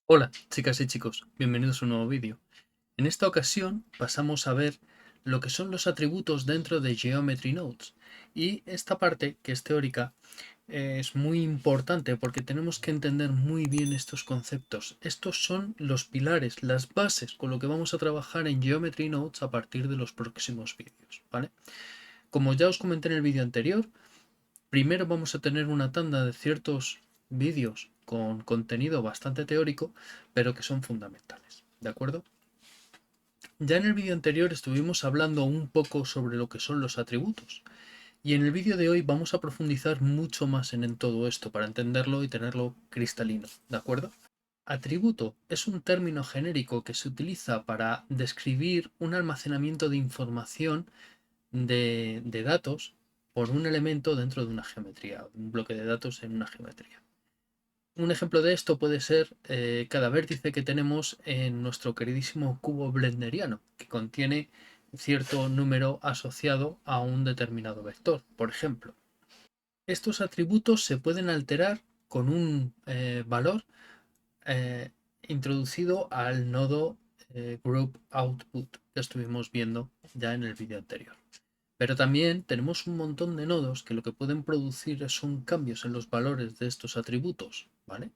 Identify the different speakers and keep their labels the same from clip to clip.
Speaker 1: Hola chicas y chicos, bienvenidos a un nuevo vídeo. En esta ocasión pasamos a ver lo que son los atributos dentro de Geometry Nodes, y esta parte, que es teórica, es muy importante porque tenemos que entender muy bien estos conceptos. Estos son los pilares, las bases con lo que vamos a trabajar en Geometry Nodes a partir de los próximos vídeos, ¿vale? Como ya os comenté en el vídeo anterior, primero vamos a tener una tanda de ciertos vídeos con contenido bastante teórico, pero que son fundamentales, ¿de acuerdo? Ya en el vídeo anterior estuvimos hablando un poco sobre lo que son los atributos, y en el vídeo de hoy vamos a profundizar mucho más en todo esto para entenderlo y tenerlo cristalino, ¿de acuerdo? Atributo es un término genérico que se utiliza para describir un almacenamiento de información de datos por un elemento dentro de una geometría, un bloque de datos en una geometría. Un ejemplo de esto puede ser cada vértice que tenemos en nuestro queridísimo cubo blenderiano, que contiene cierto número asociado a un determinado vector, por ejemplo. Estos atributos se pueden alterar con un valor eh, introducido al nodo group output que estuvimos viendo ya en el vídeo anterior. Pero también tenemos un montón de nodos que lo que pueden producir son cambios en los valores de estos atributos, ¿vale?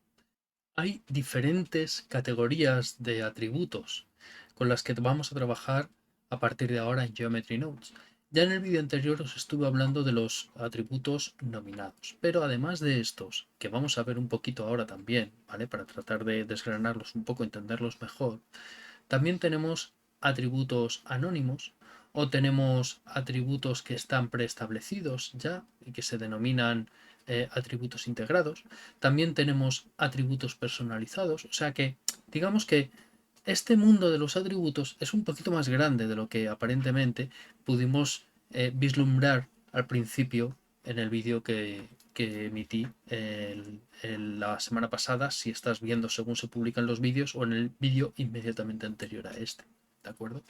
Speaker 1: Hay diferentes categorías de atributos con las que vamos a trabajar a partir de ahora en Geometry Nodes. Ya en el vídeo anterior os estuve hablando de los atributos nominados, pero además de estos, que vamos a ver un poquito ahora también, ¿vale? Para tratar de desgranarlos un poco, entenderlos mejor, también tenemos atributos anónimos, o tenemos atributos que están preestablecidos ya y que se denominan atributos integrados. También tenemos atributos personalizados, o sea que digamos que este mundo de los atributos es un poquito más grande de lo que aparentemente pudimos vislumbrar al principio en el vídeo que emití la semana pasada, si estás viendo según se publican los vídeos, o en el vídeo inmediatamente anterior a este, ¿de acuerdo?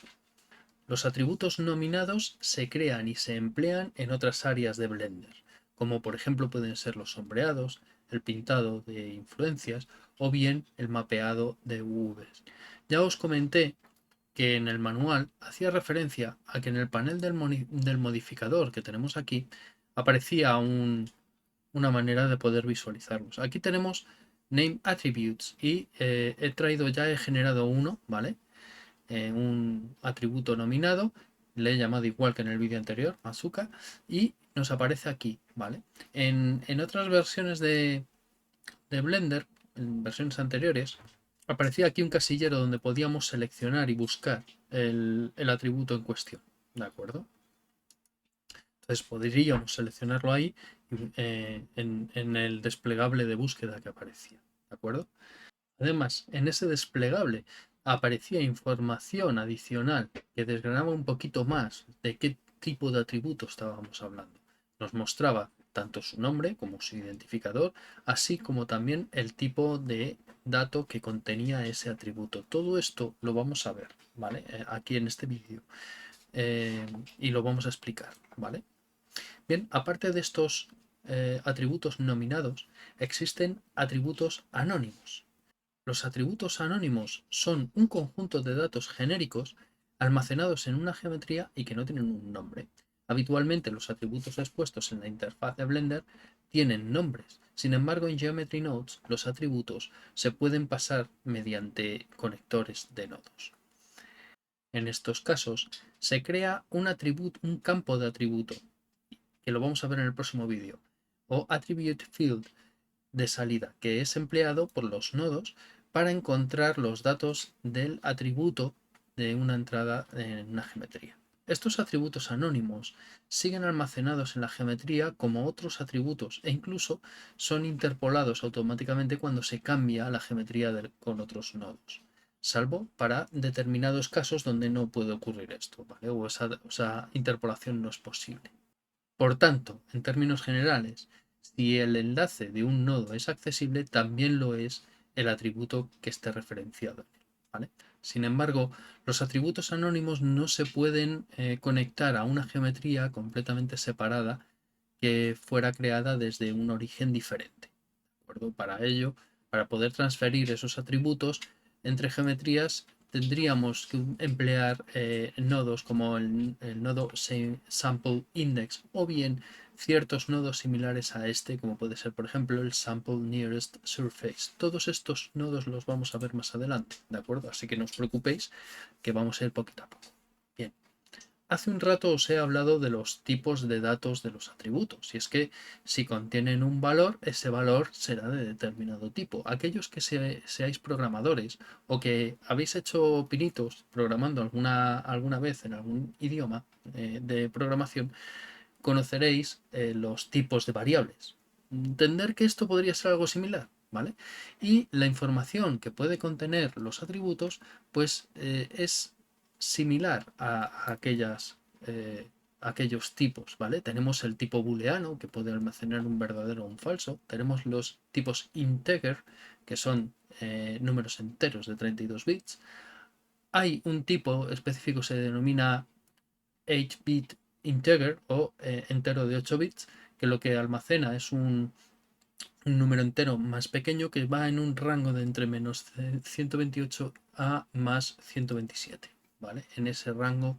Speaker 1: Los atributos nominados se crean y se emplean en otras áreas de Blender, como por ejemplo pueden ser los sombreados, el pintado de influencias o bien el mapeado de UVs. Ya os comenté que en el manual hacía referencia a que en el panel del modificador que tenemos aquí aparecía una manera de poder visualizarlos. Aquí tenemos Name Attributes y he generado uno, ¿vale? Un atributo nominado, le he llamado igual que en el vídeo anterior, Azuka, y nos aparece aquí, ¿vale? En otras versiones de Blender, en versiones anteriores, aparecía aquí un casillero donde podíamos seleccionar y buscar el atributo en cuestión, ¿de acuerdo? Entonces podríamos seleccionarlo ahí en el desplegable de búsqueda que aparecía, ¿de acuerdo? Además, en ese desplegable aparecía información adicional que desgranaba un poquito más de qué tipo de atributo estábamos hablando. Nos mostraba tanto su nombre como su identificador, así como también el tipo de dato que contenía ese atributo. Todo esto lo vamos a ver, ¿vale? Aquí en este vídeo. Y lo vamos a explicar, ¿vale? Bien, aparte de estos atributos nominados, existen atributos anónimos. Los atributos anónimos son un conjunto de datos genéricos almacenados en una geometría y que no tienen un nombre. Habitualmente los atributos expuestos en la interfaz de Blender tienen nombres. Sin embargo, en Geometry Nodes los atributos se pueden pasar mediante conectores de nodos. En estos casos se crea un campo de atributo, que lo vamos a ver en el próximo vídeo, o Attribute Field de salida, que es empleado por los nodos para encontrar los datos del atributo de una entrada en una geometría. Estos atributos anónimos siguen almacenados en la geometría como otros atributos e incluso son interpolados automáticamente cuando se cambia la geometría con otros nodos, salvo para determinados casos donde no puede ocurrir esto, ¿vale? O esa interpolación no es posible. Por tanto, en términos generales, si el enlace de un nodo es accesible, también lo es el atributo que esté referenciado en él, ¿vale? Sin embargo, los atributos anónimos no se pueden conectar a una geometría completamente separada que fuera creada desde un origen diferente. ¿De acuerdo? Para ello, para poder transferir esos atributos entre geometrías, tendríamos que emplear nodos como el nodo sample index o bien ciertos nodos similares a este, como puede ser por ejemplo el sample nearest surface. Todos estos nodos los vamos a ver más adelante, ¿de acuerdo? Así que no os preocupéis que vamos a ir poquito a poco. Bien. Hace un rato os he hablado de los tipos de datos de los atributos, y es que si contienen un valor, ese valor será de determinado tipo. Aquellos que seáis programadores o que habéis hecho pinitos programando alguna vez en algún idioma de programación, conoceréis los tipos de variables. Entender que esto podría ser algo similar, ¿vale? Y la información que puede contener los atributos, pues es similar a aquellos tipos, ¿vale? Tenemos el tipo booleano, que puede almacenar un verdadero o un falso. Tenemos los tipos integer, que son números enteros de 32 bits. Hay un tipo específico, se denomina 8-bit integer o entero de 8 bits, que lo que almacena es un número entero más pequeño que va en un rango de entre menos 128 a más 127, ¿vale? En ese rango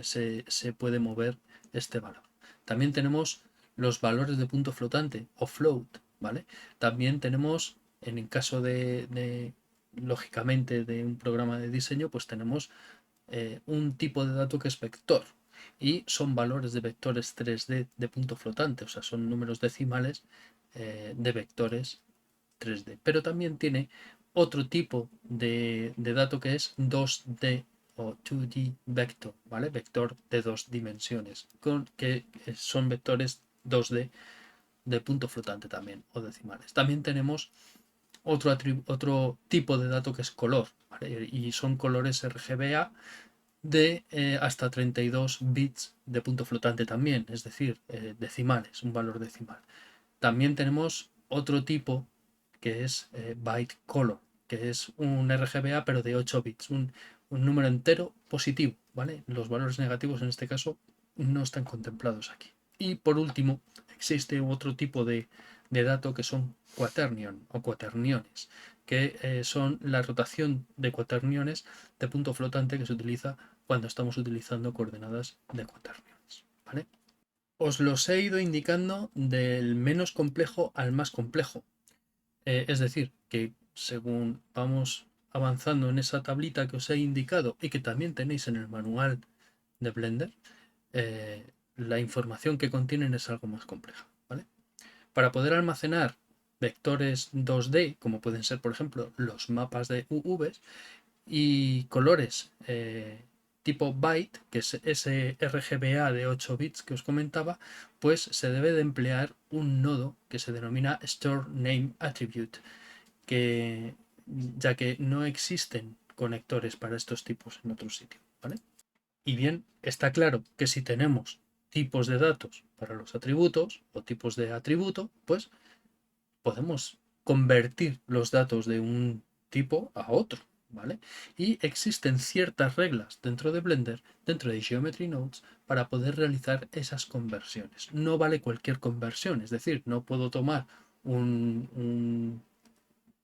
Speaker 1: se puede mover este valor. También tenemos los valores de punto flotante o float, ¿vale? También tenemos, en el caso lógicamente, de un programa de diseño, pues tenemos un tipo de dato que es vector y son valores de vectores 3D de punto flotante, o sea, son números decimales de vectores 3D. Pero también tiene otro tipo de dato que es 2D o 2D vector, ¿vale? Vector de dos dimensiones, que son vectores 2D de punto flotante también, o decimales. También tenemos otro tipo de dato que es color, ¿vale? Y son colores RGBA de hasta 32 bits de punto flotante también, es decir, decimales, un valor decimal. También tenemos otro tipo que es byte color, que es un RGBA pero de 8 bits, un número entero positivo, ¿vale? Los valores negativos en este caso no están contemplados aquí. Y por último, existe otro tipo de dato que son quaternion o cuaterniones, que son la rotación de cuaterniones de punto flotante que se utiliza cuando estamos utilizando coordenadas de cuaterniones, ¿vale? Os los he ido indicando del menos complejo al más complejo. Es decir, que según vamos avanzando en esa tablita que os he indicado y que también tenéis en el manual de Blender, la información que contienen es algo más compleja, ¿vale? Para poder almacenar vectores 2D, como pueden ser, por ejemplo, los mapas de UVs, y colores tipo byte, que es ese RGBA de 8 bits que os comentaba, pues se debe de emplear un nodo que se denomina Store Name Attribute, que ya que no existen conectores para estos tipos en otro sitio, ¿vale? Y bien, está claro que si tenemos tipos de datos para los atributos o tipos de atributo, pues podemos convertir los datos de un tipo a otro, ¿vale? Y existen ciertas reglas dentro de Blender, dentro de Geometry Nodes, para poder realizar esas conversiones. No vale cualquier conversión, es decir, no puedo tomar un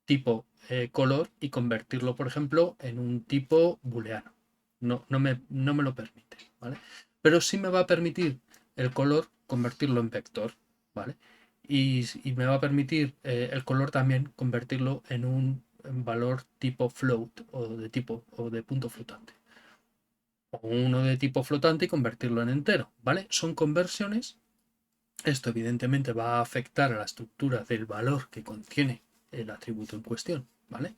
Speaker 1: tipo color y convertirlo, por ejemplo, en un tipo booleano. No me lo permite, ¿vale? Pero sí me va a permitir el color convertirlo en vector, ¿vale? Y me va a permitir el color también convertirlo en un valor tipo float o de punto flotante. O uno de tipo flotante y convertirlo en entero, ¿vale? Son conversiones. Esto evidentemente va a afectar a la estructura del valor que contiene el atributo en cuestión, ¿vale?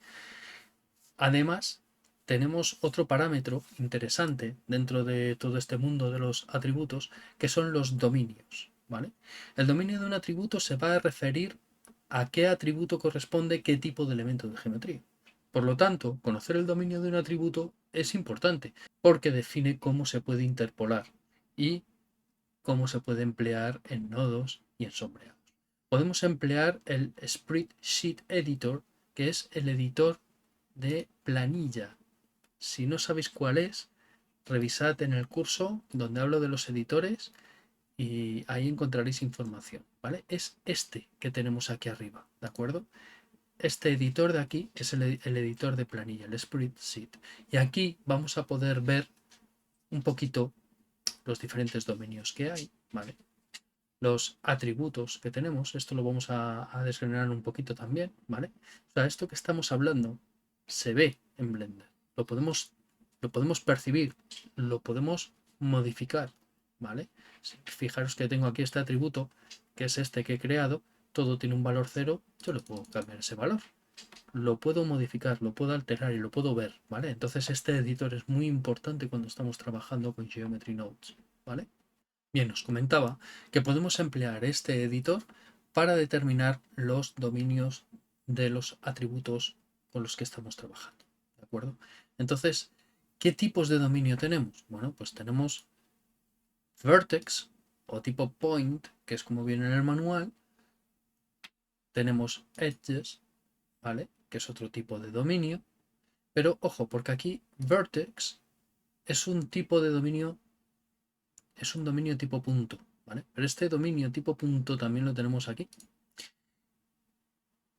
Speaker 1: Además, tenemos otro parámetro interesante dentro de todo este mundo de los atributos, que son los dominios, ¿vale? El dominio de un atributo se va a referir a qué atributo corresponde qué tipo de elemento de geometría. Por lo tanto, conocer el dominio de un atributo es importante porque define cómo se puede interpolar y cómo se puede emplear en nodos y en sombreados. Podemos emplear el Spreadsheet Editor, que es el editor de planilla Si no sabéis cuál es, revisad en el curso donde hablo de los editores y ahí encontraréis información, ¿vale? Es este que tenemos aquí arriba, ¿de acuerdo? Este editor de aquí es el editor de planilla, el spreadsheet. Y aquí vamos a poder ver un poquito los diferentes dominios que hay, ¿vale? Los atributos que tenemos, esto lo vamos a desgranar un poquito también, ¿vale? O sea, esto que estamos hablando se ve en Blender, lo podemos percibir, lo podemos modificar, ¿vale? Fijaros que tengo aquí este atributo, que es este que he creado, todo tiene un valor 0, yo le puedo cambiar ese valor, lo puedo modificar, lo puedo alterar y lo puedo ver, ¿vale? Entonces este editor es muy importante cuando estamos trabajando con Geometry Nodes, ¿vale? Bien, os comentaba que podemos emplear este editor para determinar los dominios de los atributos con los que estamos trabajando, ¿de acuerdo? Entonces, ¿qué tipos de dominio tenemos? Bueno, pues tenemos vertex o tipo point, que es como viene en el manual. Tenemos edges, ¿vale? Que es otro tipo de dominio. Pero ojo, porque aquí vertex es un tipo de dominio, es un dominio tipo punto, ¿vale? Pero este dominio tipo punto también lo tenemos aquí,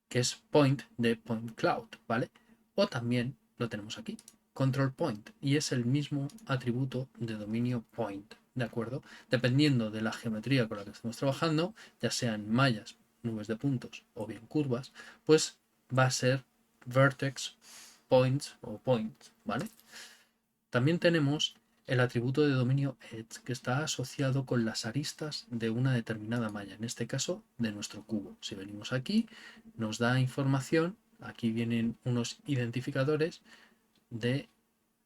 Speaker 1: que es point de point cloud, ¿vale? O también lo tenemos aquí, control point, y es el mismo atributo de dominio point, ¿de acuerdo? Dependiendo de la geometría con la que estemos trabajando, ya sean mallas, nubes de puntos o bien curvas, pues va a ser vertex points o points, ¿vale? También tenemos el atributo de dominio edge, que está asociado con las aristas de una determinada malla, en este caso de nuestro cubo. Si venimos aquí, nos da información, aquí vienen unos identificadores de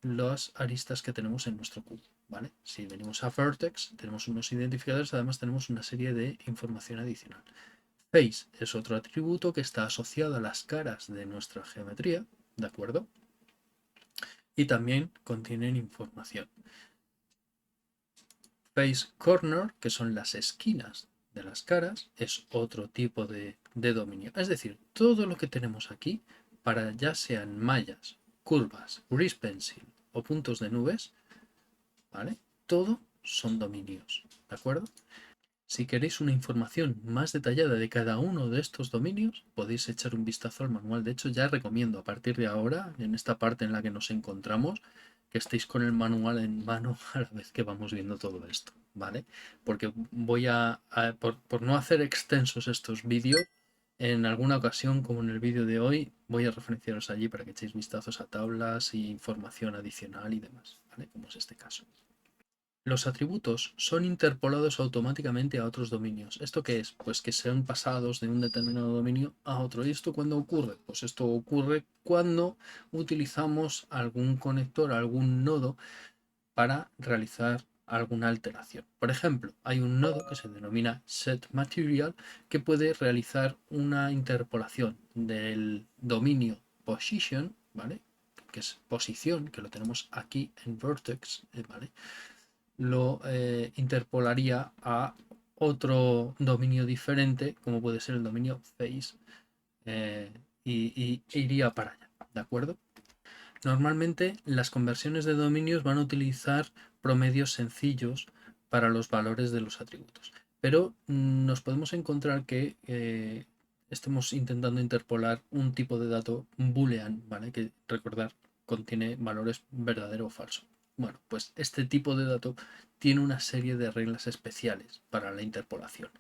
Speaker 1: las aristas que tenemos en nuestro cubo, ¿vale? Si venimos a vertex, tenemos unos identificadores, además tenemos una serie de información adicional. Face es otro atributo que está asociado a las caras de nuestra geometría, ¿de acuerdo? Y también contienen información. Face corner, que son las esquinas de las caras, es otro tipo de dominio. Es decir, todo lo que tenemos aquí, para ya sean mallas, curvas, grease pencil o puntos de nubes, ¿vale? Todo son dominios, ¿de acuerdo? Si queréis una información más detallada de cada uno de estos dominios, podéis echar un vistazo al manual. De hecho, ya recomiendo a partir de ahora, en esta parte en la que nos encontramos, que estéis con el manual en mano a la vez que vamos viendo todo esto, ¿vale? Porque voy por no hacer extensos estos vídeos, en alguna ocasión, como en el vídeo de hoy, voy a referenciaros allí para que echéis vistazos a tablas y información adicional y demás, ¿vale? Como es este caso. Los atributos son interpolados automáticamente a otros dominios. ¿Esto qué es? Pues que sean pasados de un determinado dominio a otro. ¿Y esto cuándo ocurre? Pues esto ocurre cuando utilizamos algún conector, algún nodo para realizar alguna alteración. Por ejemplo, hay un nodo que se denomina setMaterial que puede realizar una interpolación del dominio position, ¿vale? Que es posición, que lo tenemos aquí en vertex, ¿vale? Lo interpolaría a otro dominio diferente, como puede ser el dominio face, y iría para allá, ¿de acuerdo? Normalmente las conversiones de dominios van a utilizar promedios sencillos para los valores de los atributos, pero nos podemos encontrar que estemos intentando interpolar un tipo de dato boolean, ¿vale? Que recordar contiene valores verdadero o falso. Bueno, pues este tipo de dato tiene una serie de reglas especiales para la interpolación.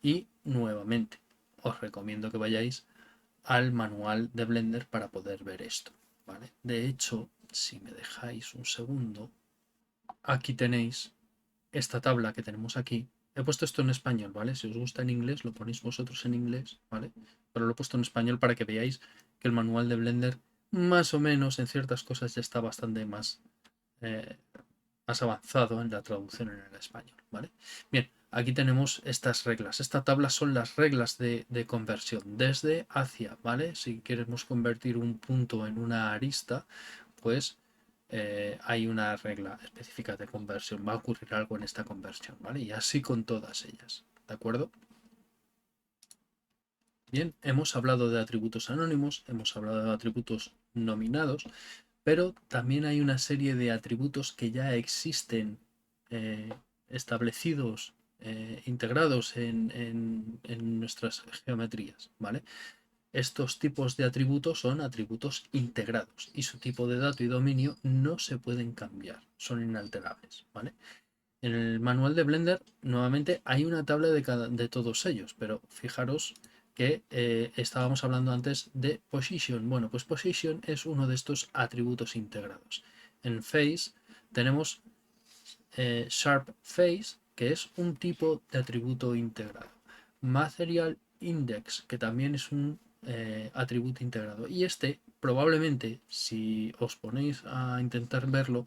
Speaker 1: Y nuevamente, os recomiendo que vayáis al manual de Blender para poder ver esto, ¿vale? De hecho, si me dejáis un segundo, aquí tenéis esta tabla que tenemos aquí. He puesto esto en español, ¿vale? Si os gusta en inglés, lo ponéis vosotros en inglés, ¿vale? Pero lo he puesto en español para que veáis que el manual de Blender, más o menos, en ciertas cosas ya está bastante eh, más avanzado en la traducción en el español, ¿vale? Bien, aquí tenemos estas reglas. Esta tabla son las reglas de conversión, desde hacia, ¿vale? Si queremos convertir un punto en una arista, pues hay una regla específica de conversión. Va a ocurrir algo en esta conversión, ¿vale? Y así con todas ellas, ¿de acuerdo? Bien, hemos hablado de atributos anónimos, hemos hablado de atributos nominados, pero también hay una serie de atributos que ya existen eh, establecidos, integrados en nuestras geometrías, ¿vale? Estos tipos de atributos son atributos integrados y su tipo de dato y dominio no se pueden cambiar, son inalterables, ¿vale? En el manual de Blender, nuevamente, hay una tabla de todos ellos, pero fijaros que estábamos hablando antes de Position. Bueno, pues Position es uno de estos atributos integrados. En Face tenemos Sharp Face, que es un tipo de atributo integrado. Material Index, que también es un atributo integrado. Y este, probablemente, si os ponéis a intentar verlo,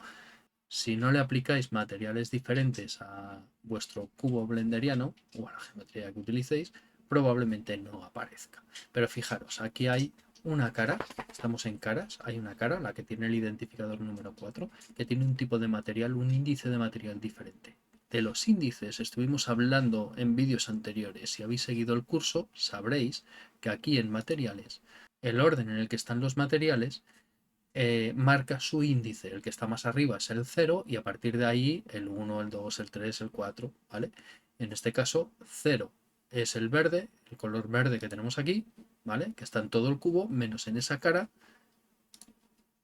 Speaker 1: si no le aplicáis materiales diferentes a vuestro cubo blenderiano o a la geometría que utilicéis, probablemente no aparezca. Pero fijaros, aquí hay una cara, estamos en caras, hay una cara, la que tiene el identificador número 4, que tiene un tipo de material, un índice de material diferente. De los índices estuvimos hablando en vídeos anteriores. Si habéis seguido el curso, sabréis que aquí en materiales, el orden en el que están los materiales marca su índice. El que está más arriba es el 0 y a partir de ahí el 1, el 2, el 3, el 4, ¿vale? En este caso 0 es el verde, el color verde que tenemos aquí, ¿vale? Que está en todo el cubo, menos en esa cara,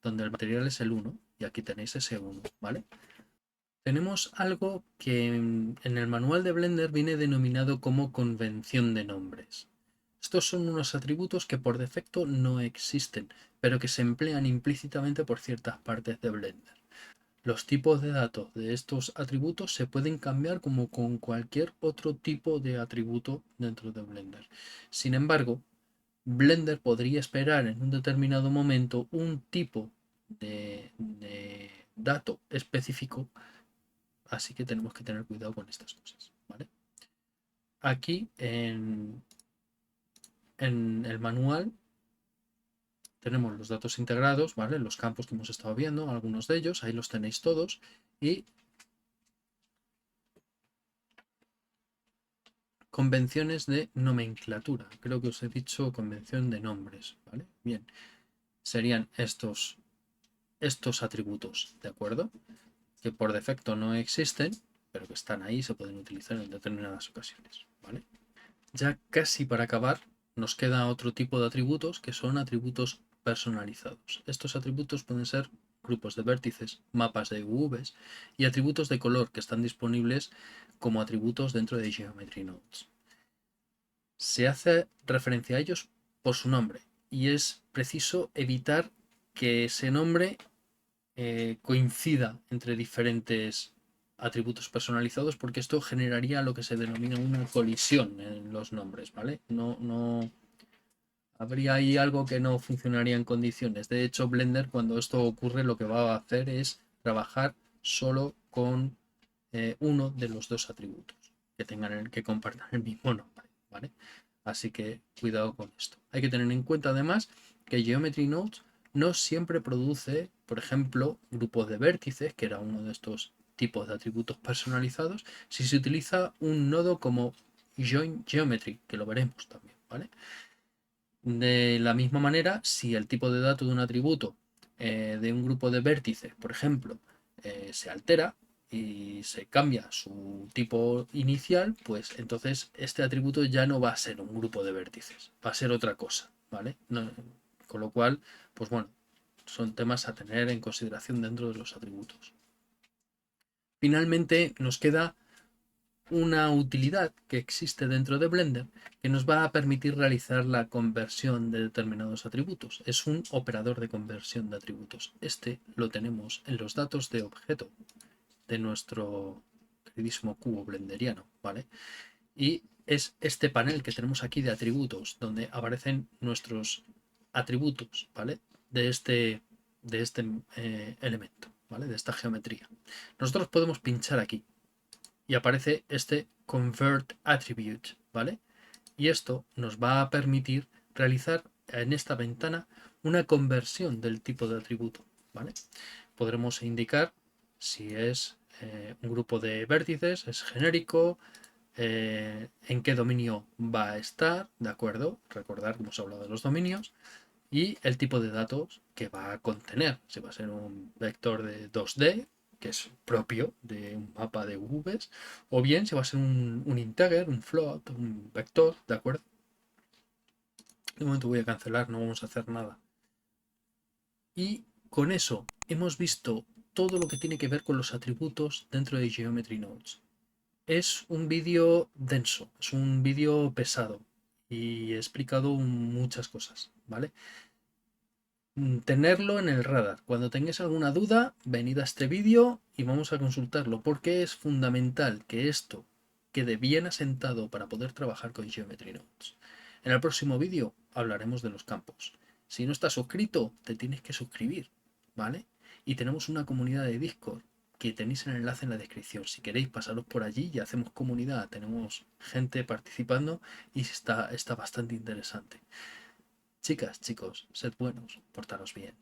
Speaker 1: donde el material es el 1 y aquí tenéis ese 1, ¿vale? Tenemos algo que en el manual de Blender viene denominado como convención de nombres. Estos son unos atributos que por defecto no existen, pero que se emplean implícitamente por ciertas partes de Blender. Los tipos de datos de estos atributos se pueden cambiar como con cualquier otro tipo de atributo dentro de Blender. Sin embargo, Blender podría esperar en un determinado momento un tipo de dato específico, así que tenemos que tener cuidado con estas cosas, ¿vale? Aquí en el manual tenemos los datos integrados, ¿vale? Los campos que hemos estado viendo, algunos de ellos, ahí los tenéis todos. Y convenciones de nomenclatura. Creo que os he dicho convención de nombres, ¿vale? Bien, serían estos atributos, ¿de acuerdo? Que por defecto no existen, pero que están ahí y se pueden utilizar en determinadas ocasiones, ¿vale? Ya casi para acabar, nos queda otro tipo de atributos que son atributos personalizados. Estos atributos pueden ser grupos de vértices, mapas de UVs y atributos de color que están disponibles como atributos dentro de Geometry Nodes. Se hace referencia a ellos por su nombre y es preciso evitar que ese nombre coincida entre diferentes atributos personalizados porque esto generaría lo que se denomina una colisión en los nombres, ¿vale? No habría ahí algo que no funcionaría en condiciones. De hecho, Blender cuando esto ocurre lo que va a hacer es trabajar solo con uno de los dos atributos que tengan que compartan el mismo nombre, ¿vale? Así que cuidado con esto. Hay que tener en cuenta además que Geometry Nodes no siempre produce, por ejemplo, grupos de vértices, que era uno de estos tipos de atributos personalizados, si se utiliza un nodo como Join Geometry, que lo veremos también, ¿vale? De la misma manera, si el tipo de dato de un atributo de un grupo de vértices, por ejemplo, se altera y se cambia su tipo inicial, pues entonces este atributo ya no va a ser un grupo de vértices, va a ser otra cosa, ¿vale? Con lo cual, pues bueno, son temas a tener en consideración dentro de los atributos. Finalmente nos queda una utilidad que existe dentro de Blender que nos va a permitir realizar la conversión de determinados atributos. Es un operador de conversión de atributos. Este lo tenemos en los datos de objeto de nuestro queridísimo cubo blenderiano, ¿vale? Y es este panel que tenemos aquí de atributos donde aparecen nuestros atributos, ¿vale? De este elemento, ¿vale? De esta geometría. Nosotros podemos pinchar aquí y aparece este Convert Attribute, ¿vale? Y esto nos va a permitir realizar en esta ventana una conversión del tipo de atributo, ¿vale? Podremos indicar si es un grupo de vértices, es genérico, en qué dominio va a estar, ¿de acuerdo? Recordar que hemos hablado de los dominios y el tipo de datos que va a contener. Si va a ser un vector de 2D, que es propio de un mapa de UVs, o bien si va a ser un integer, un float, un vector, ¿de acuerdo? De momento voy a cancelar, no vamos a hacer nada. Y con eso hemos visto todo lo que tiene que ver con los atributos dentro de Geometry Nodes. Es un vídeo denso, es un vídeo pesado y he explicado muchas cosas, ¿vale? Tenerlo en el radar. Cuando tengáis alguna duda, venid a este vídeo y vamos a consultarlo, porque es fundamental que esto quede bien asentado para poder trabajar con Geometry Nodes. En el próximo vídeo hablaremos de los campos. Si no estás suscrito, te tienes que suscribir, ¿vale? Y tenemos una comunidad de Discord que tenéis el enlace en la descripción. Si queréis pasaros por allí y hacemos comunidad, tenemos gente participando y está bastante interesante. Chicas, chicos, sed buenos, portaros bien.